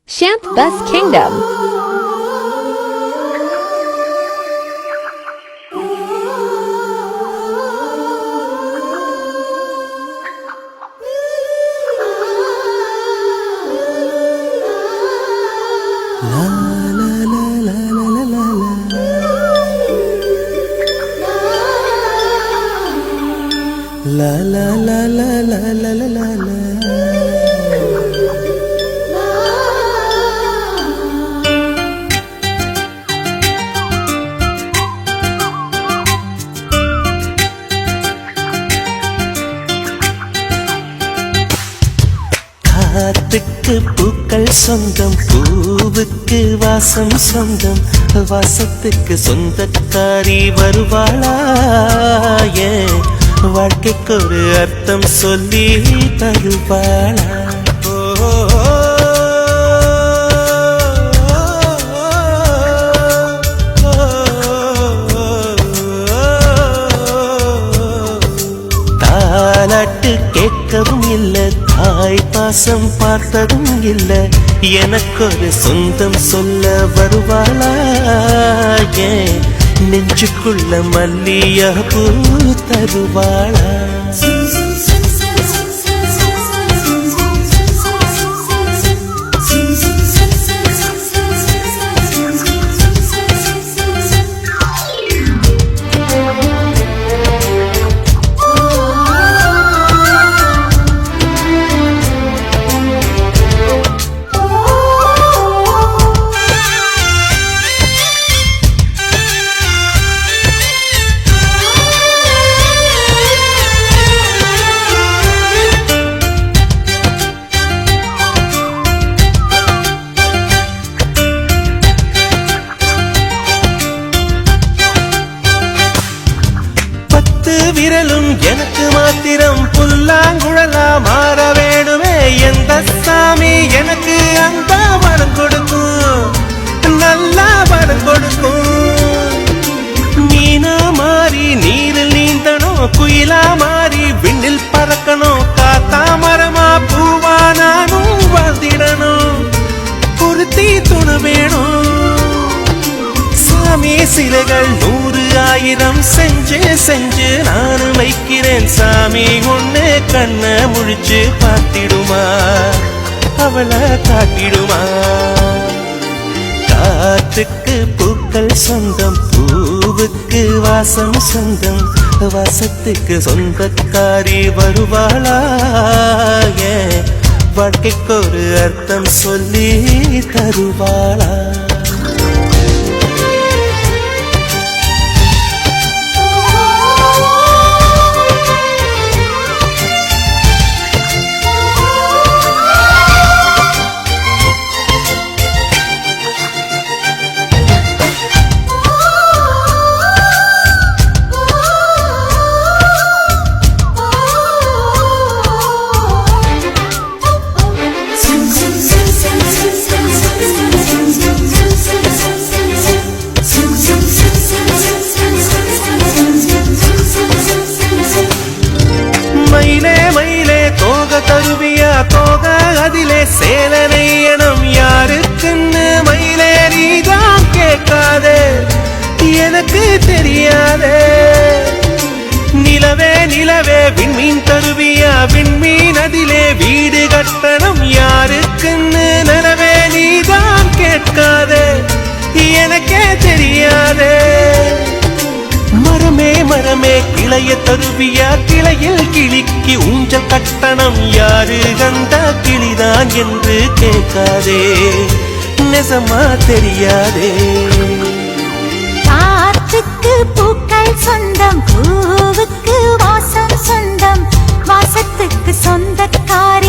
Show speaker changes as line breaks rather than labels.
Shamp Bus Kingdom.
La la la la la la la la la. காத்துக்கு பூக்கள் சொந்தம், பூவுக்கு வாசம் சொந்தம், வாசத்துக்கு சொந்தக்காரி வருவாளா? ஏன் வாழ்க்கைக்கு ஒரு அர்த்தம் சொல்லி தருவாளா? தாலாட்டு கேட்கவும் இல்லை, தாய் பாசம் பார்த்ததும் இல்லை, எனக்கு ஒரு சொந்தம் சொல்ல வருவாளா? ஏன் நெஞ்சுக்குள்ள மல்லியா பூ தருவாளா? விரலும் எனக்கு மாத்திரம் புல்லாங்குழலா மாற வேணுமே. எந்த சாமி எனக்கு அந்த வரம் கொடுக்கும், நல்லா வரம் கொடுக்கும். மீனா மாறி நீரில் நீந்தணும், குயிலா மாறி விண்ணில் பறக்கணும், காத்தா மரமா பூவா நானும் வாழ்ந்திடணும். பொருத்தி துணை வேணும் சாமி, சிலைகள் 100 1000 செஞ்சு செஞ்சு நானும் வைக்கிறேன் சாமி. ஒண்ணு கண்ண முழிச்சு பார்த்திடுமா, அவளை காட்டிடுமா? காத்துக்கு பூக்கள் சொந்தம், பூவுக்கு வாசம் சொந்தம், வாசத்துக்கு சொந்தக்காரி வருவாளா? ஏன் வாழ்க்கைக்கு ஒரு அர்த்தம் சொல்லி தருவாளா? தருவியா தோக அதிலே சேலனையனும் யாருக்குன்னு மயிலே நீதான் கேட்காதே, எனக்கு தெரியாதே. நிலவே நிலவே விண்மீன் தருவியா, விண்மீன் அதிலே வீடு கட்டணம் யாருக்குன்னு நிலவே நீதான் கேட்காதே, எனக்கே தெரியாதே. மரமே மரமே கிளைய தருவியா, கிளையில் கிளிக்கு ஊஞ்சல் கட்டணம் யாரு கண்ட கிளிதான் என்று கேட்காதே, நெசமா தெரியாதே.
காற்றுக்கு பூக்கள் சொந்தம், பூவுக்கு வாசம் சொந்தம், வாசத்துக்கு சொந்தக்காரி